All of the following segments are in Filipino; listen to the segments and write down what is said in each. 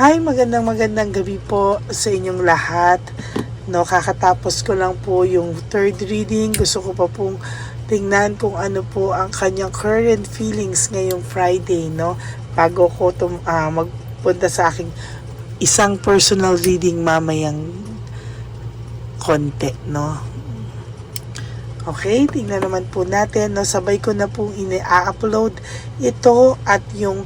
Hi, magandang gabi po sa inyong lahat. No, kakatapos ko lang po yung third reading. Gusto ko pa pong tingnan kung ano po ang kanyang current feelings ngayong Friday, no? Bago ko magpunta sa aking isang personal reading mamayang konti, no? Okay, tingnan naman po natin, no? Sabay ko na pong ini-upload ito at yung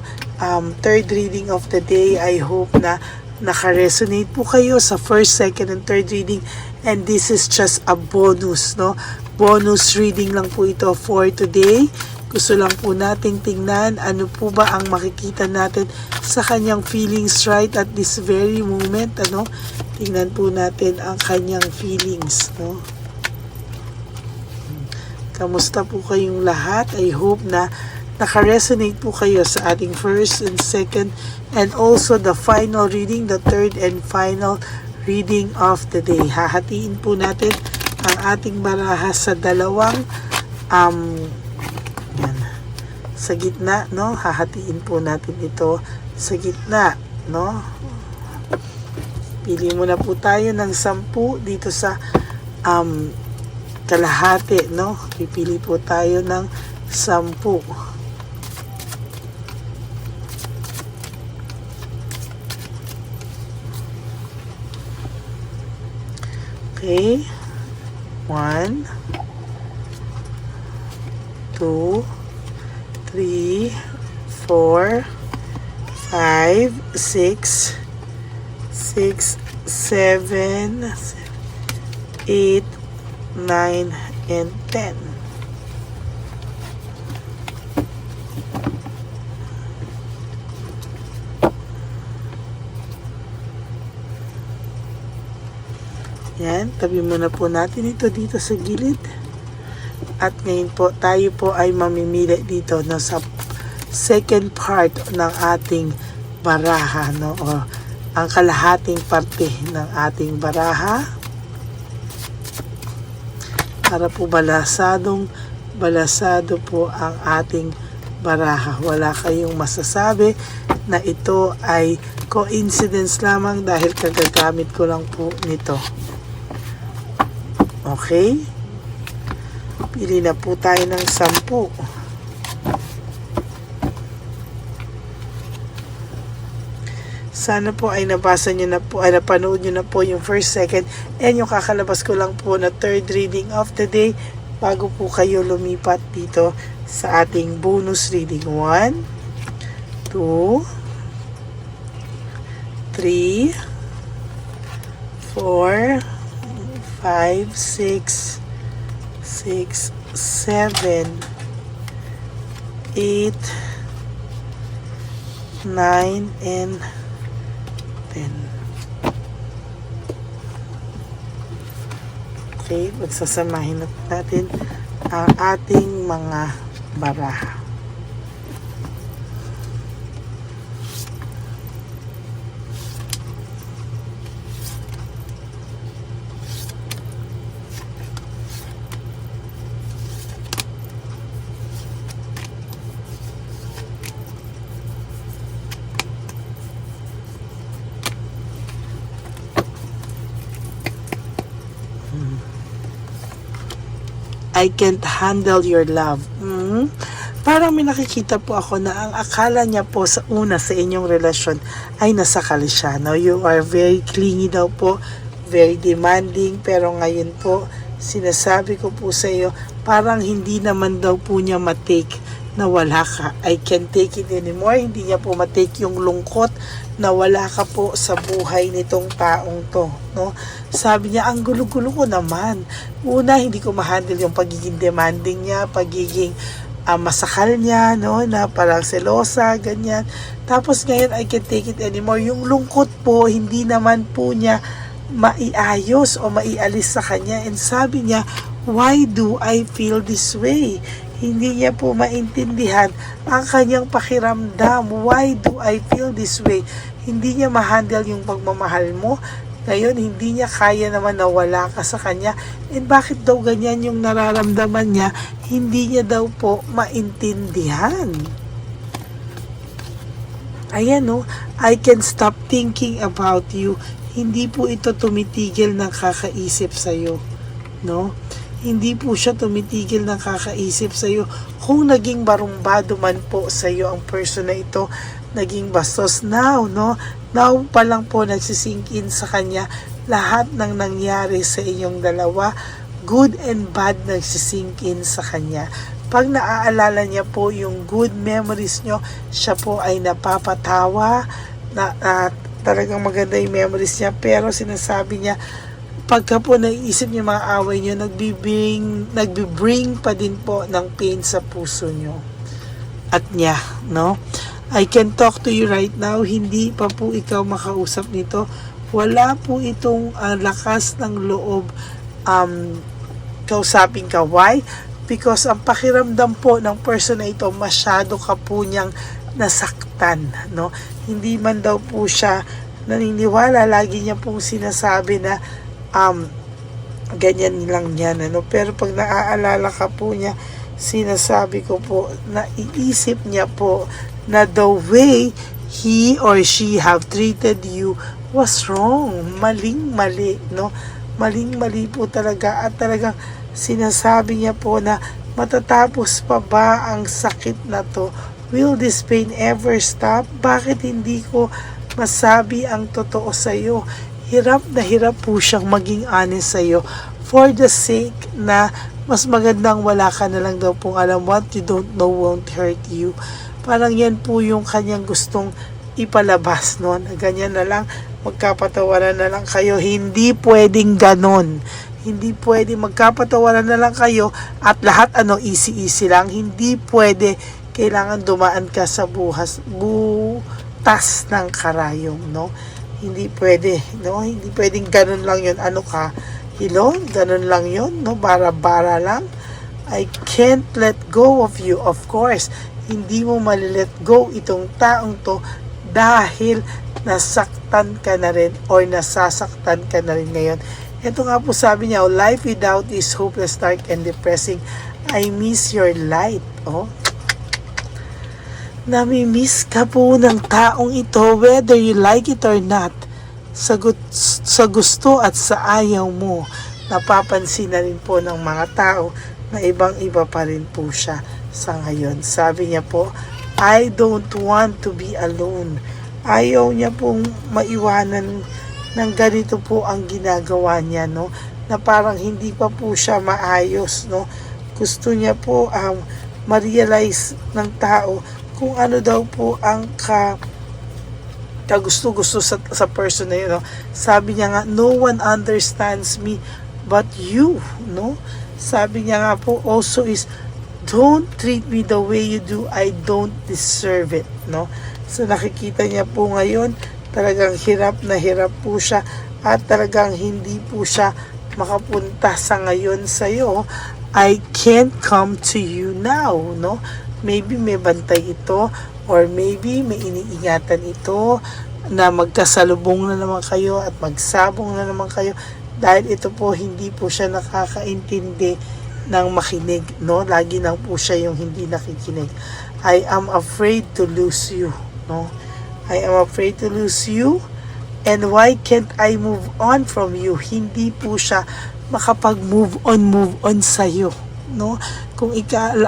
third reading of the day. I hope na naka-resonate po kayo sa first, second, and third reading. And this is just a bonus, no? Bonus reading lang po ito for today. Gusto lang po nating tingnan ano po ba ang makikita natin sa kanyang feelings right at this very moment, ano? Tingnan po natin ang kanyang feelings, no? Kamusta po kayong lahat? I hope na naka-resonate po kayo sa ating first and second and also the final reading, the third and final reading of the day. Hahatiin po natin ang ating baraha sa dalawang yan, sa gitna, no? Hahatiin po natin ito sa gitna, no? Pili muna po tayo ng 10 dito sa kalahati, no? Pipili po tayo ng 10. Okay. 1, 2, 3, 4, 5, 6, 7, 8, 9, and 10. Yan, tabi muna po natin ito dito sa gilid. At ngayon po, tayo po ay mamimili dito no, sa second part ng ating baraha, no? O ang kalahating parte ng ating baraha. Para po balasado po ang ating baraha. Wala kayong masasabi na ito ay coincidence lamang dahil kagagamit ko lang po nito. Okay? Pili na po tayo ng 10. Sana po ay nabasa nyo na po, ay napanood nyo na po yung first, second, and yung kakalabas ko lang po na third reading of the day bago po kayo lumipat dito sa ating bonus reading. 1, 2, 3, 4, 5, 6, 7, 8, 9, and 10. Okay, magsasamahin natin ang ating mga baraha. I can't handle your love. Parang may nakikita po ako na ang akala niya po sa una sa inyong relasyon ay nasakal siya. No? You are very clingy daw po, very demanding, pero ngayon po, sinasabi ko po sa iyo, parang hindi naman daw po niya matake na wala ka. I can't take it anymore. Hindi niya po matake yung lungkot na wala ka po sa buhay nitong taong to, no? Sabi niya, ang gulo-gulo ko naman. Una, hindi ko ma-handle yung pagiging demanding niya, pagiging masakal niya, no? Na parang selosa, ganyan. Tapos ngayon, I can't take it anymore. Yung lungkot po, hindi naman po niya maiayos o maialis sa kanya. And sabi niya, why do I feel this way? Hindi niya po maintindihan ang kanyang pakiramdam. Why do I feel this way? Hindi niya ma-handle yung pagmamahal mo. Ngayon, hindi niya kaya naman na wala ka sa kanya. And bakit daw ganyan yung nararamdaman niya? Hindi niya daw po maintindihan. Ayan no, I can stop thinking about you. Hindi po ito tumitigil ng kakaisip sa'yo. No? Hindi po siya tumitigil ng kakaisip sa'yo. Kung naging barumbado man po sa'yo ang person na ito, naging bastos now, no? Now pa lang po nagsisink in sa kanya lahat ng nangyari sa inyong dalawa, good and bad nagsisink in sa kanya. Pag naaalala niya po yung good memories nyo, siya po ay napapatawa, talagang maganda yung memories niya, pero sinasabi niya, pagka po naiisip niyo mga away niyo, nagbibring pa din po ng pain sa puso niyo at niya, no? I can talk to you right now, hindi pa po ikaw makausap nito. Wala po itong lakas ng loob kausapin ka. Why? Because ang pakiramdam po ng person na ito, masyado ka po niyang nasaktan, no? Hindi man daw po siya naniniwala, lagi niya pong sinasabi na ganyan lang yan, ano? Pero pag naaalala ka po niya, sinasabi ko po, naiisip niya po na the way he or she have treated you was wrong. Maling-mali, no? Maling-mali po talaga, at talagang sinasabi niya po na matatapos pa ba ang sakit na to? Will this pain ever stop? Bakit hindi ko masabi ang totoo sa'yo? Hirap na hirap po siyang maging honest sa'yo for the sake na mas magandang wala ka na lang daw pong alam. What you don't know won't hurt you. Parang yan po yung kanyang gustong ipalabas, no? Ganyan na lang, magkapatawaran na lang kayo. Hindi pwedeng ganon. Hindi pwede magkapatawaran na lang kayo at lahat easy-easy lang. Hindi pwede, kailangan dumaan ka sa butas ng karayom, no? Hindi pwede, no? Hindi pwedeng ganun lang yun. Ano ka? Hilong? Ganun lang yun, no? Bara-bara lang. I can't let go of you. Of course, hindi mo malilet go itong taong to dahil nasaktan ka na rin or nasasaktan ka na rin ngayon. Ito nga po sabi niya, life without is hopeless, dark, and depressing. I miss your light. Oh. Nami-miss ka po ng taong ito, whether you like it or not. Sa gusto at sa ayaw mo, napapansin na rin po ng mga tao na ibang-iba pa rin po siya sa ngayon. Sabi niya po, I don't want to be alone. Ayaw niya pong maiwanan ng ganito po ang ginagawa niya, no? Na parang hindi pa po siya maayos, no? Gusto niya po ma-realize ng tao kung ano daw po ang kagusto-gusto sa person na yun, no? Sabi niya nga, no one understands me but you, no? Sabi niya nga po also is, don't treat me the way you do, I don't deserve it, no? So nakikita niya po ngayon, talagang hirap na hirap po siya at talagang hindi po siya makapunta sa ngayon sa'yo. I can't come to you now, no? Maybe may bantay ito or maybe may iniingatan ito na magkasalubong na naman kayo at magsabong na naman kayo dahil ito po hindi po siya nakakaintindi ng makinig, no? Lagi lang po siya yung hindi nakikinig. I am afraid to lose you, no? I am afraid to lose you. And why can't I move on from you? Hindi po siya makapag-move on sa'yo, no? Kung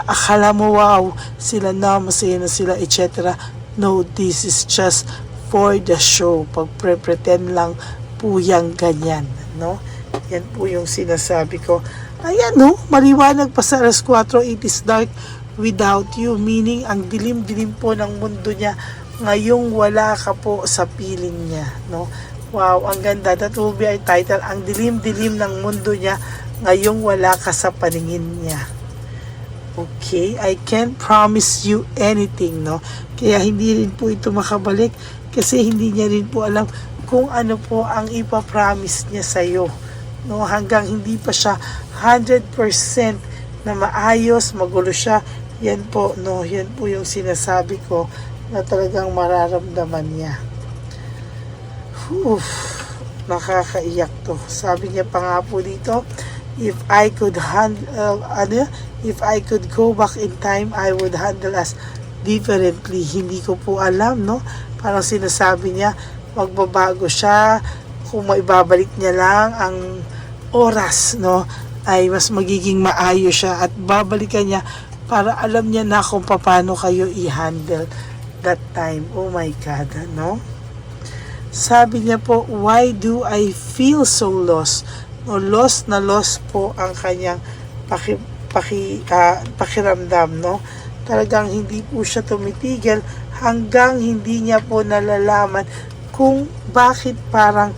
akala mo, wow, sila na, masaya na sila, etc. No, this is just for the show. Pag-pretend lang po yung ganyan, no? Yan po yung sinasabi ko. Ayan, no? Maliwanag pa sa alas 4, it is dark without you. Meaning, ang dilim-dilim po ng mundo niya ngayong wala ka po sa piling niya, no? Wow, ang ganda. That will be our title. Ang dilim-dilim ng mundo niya ngayong wala ka sa paningin niya. Okay? I can't promise you anything, no? Kaya hindi rin po ito makabalik kasi hindi niya rin po alam kung ano po ang ipapromise niya sa'yo, no? Hanggang hindi pa siya 100% na maayos, magulo siya. Yan po, no? Yan po yung sinasabi ko na talagang mararamdaman niya. Nakakaiyak to. Sabi niya pa nga po dito, if I could go back in time, I would handle us differently. Hindi ko po alam, no? Parang sinasabi niya, magbabago siya, kung maibabalik niya lang ang oras, no, ay mas magiging maayos siya at babalikan niya para alam niya na kung paano kayo i-handle that time. Oh my God, no? Sabi niya po, why do I feel so lost? No, lost na lost po ang kanyang pakiramdam, no? Talagang hindi po siya tumitigil hanggang hindi niya po nalalaman kung bakit parang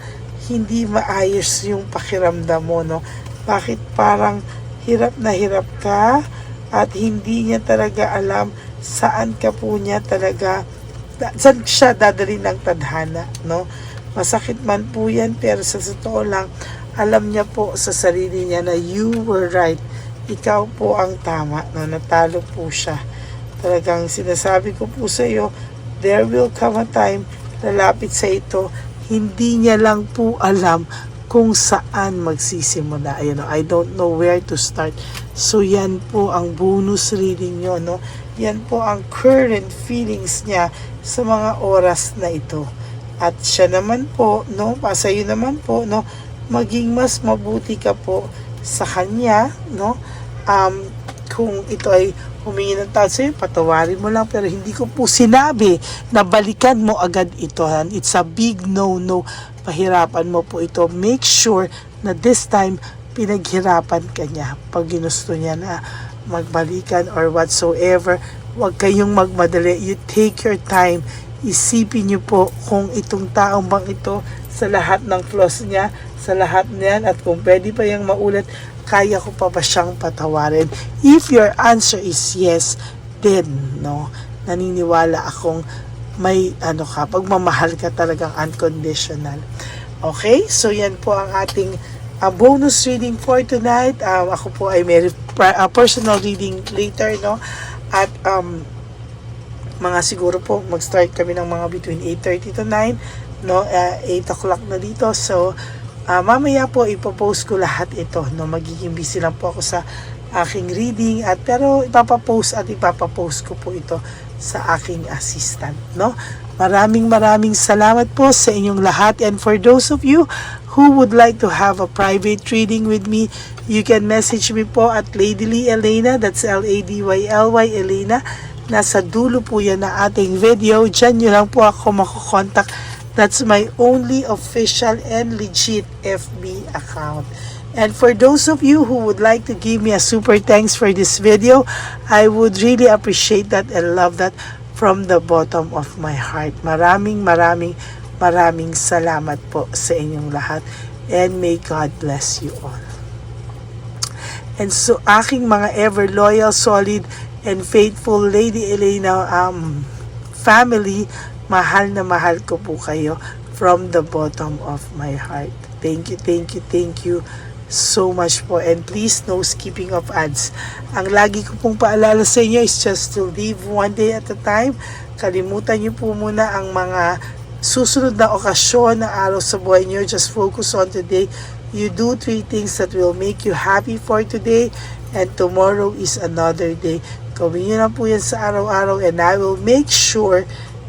hindi maayos yung pakiramdam mo, no? Bakit parang hirap na hirap ka at hindi niya talaga alam saan ka po niya talaga, saan siya dadalhin ng tadhana, no? Masakit man po yan, pero sa totoo lang, alam niya po sa sarili niya na you were right. Ikaw po ang tama, no? Natalo po siya. Talagang sinasabi ko po sa iyo, there will come a time, lalapit sa ito, hindi niya lang po alam kung saan magsisimula. Ayan, no? I don't know where to start. So yan po ang bonus reading nyo, no? Yan po ang current feelings niya sa mga oras na ito. At siya naman po, no, pasayo naman po, no, maging mas mabuti ka po sa kanya, no? Kung ito ay humingi ng tawad sa'yo, patawarin mo lang, pero hindi ko po sinabi na balikan mo agad ito. It's a big no-no. Pahirapan mo po ito. Make sure na this time, pinaghirapan ka niya. Pag ginusto niya na magbalikan or whatsoever, huwag kayong magmadali. You take your time. Isipin niyo po kung itong taong bang ito sa lahat ng flaws niya, sa lahat niyan, at kung pwede pa yung maulit, kaya ko pa ba siyang patawarin? If your answer is yes, then, no, naniniwala akong may, pagmamahal ka talagang unconditional. Okay? So, yan po ang ating bonus reading for tonight. Ako po ay may personal reading later, no? At, mga siguro po, mag-start kami ng mga between 8:30 to 9, no? 8 o'clock na dito. So, mamaya po ipopost ko lahat ito, no? Magiging busy lang po ako sa aking reading, pero ipapapost ko po ito sa aking assistant, no? Maraming salamat po sa inyong lahat, and for those of you who would like to have a private reading with me, you can message me po at Ladyly Elena, that's LADYLY Elena. Nasa dulo po yan na ating video. Diyan nyo lang po ako makukontak. That's my only official and legit FB account. And for those of you who would like to give me a super thanks for this video, I would really appreciate that and love that from the bottom of my heart. Maraming salamat po sa inyong lahat. And may God bless you all. And so, aking mga ever loyal, solid, and faithful Lady Elena family, mahal na mahal ko po kayo from the bottom of my heart. Thank you so much po. And please, no skipping of ads. Ang lagi ko pong paalala sa inyo is just to live one day at a time. Kalimutan niyo po muna ang mga susunod na okasyon na araw sa buhay niyo. Just focus on today. You do 3 things that will make you happy for today, and tomorrow is another day. Gawin niyo na po yan sa araw-araw, and I will make sure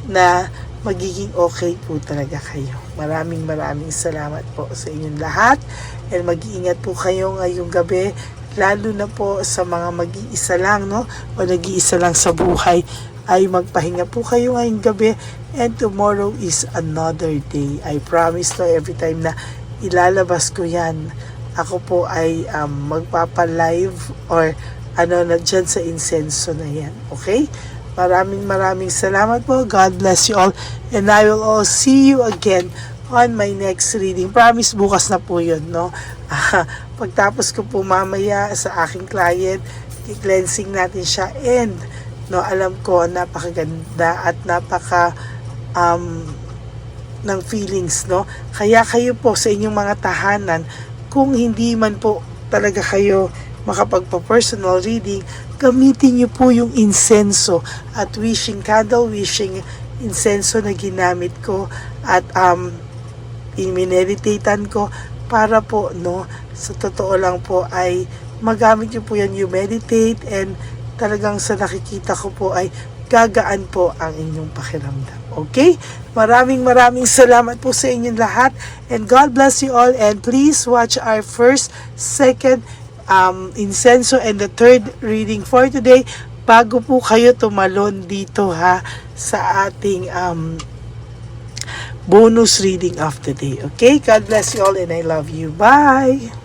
na magiging okay po talaga kayo. Maraming salamat po sa inyong lahat, and mag-iingat po kayo ngayong gabi, lalo na po sa mga mag-iisa lang, no, o nag-iisa lang sa buhay, ay magpahinga po kayo ngayong gabi, and tomorrow is another day. I promise to, every time na ilalabas ko yan, ako po ay magpapa-live or na dyan sa insenso na yan. Okay? Maraming salamat po. God bless you all. And I will all see you again on my next reading. Promise, bukas na po yun, no? Pagtapos ko po mamaya sa aking client, i-cleansing natin siya. And, no, alam ko, napakaganda at ng feelings, no? Kaya kayo po sa inyong mga tahanan, kung hindi man po talaga kayo makapagpa-personal reading, gamitin niyo po yung insenso at wishing candle, wishing insenso na ginamit ko at i-meditatean ko para po, no, sa totoo lang po ay magamit niyo po yan, you meditate, and talagang sa nakikita ko po ay gagaan po ang inyong pakiramdam. Okay? Maraming salamat po sa inyong lahat. And God bless you all. And please watch our first, second, incenso and the third reading for today bago po kayo tumalon dito ha sa ating bonus reading of the day. Okay? God bless you all and I love you. Bye!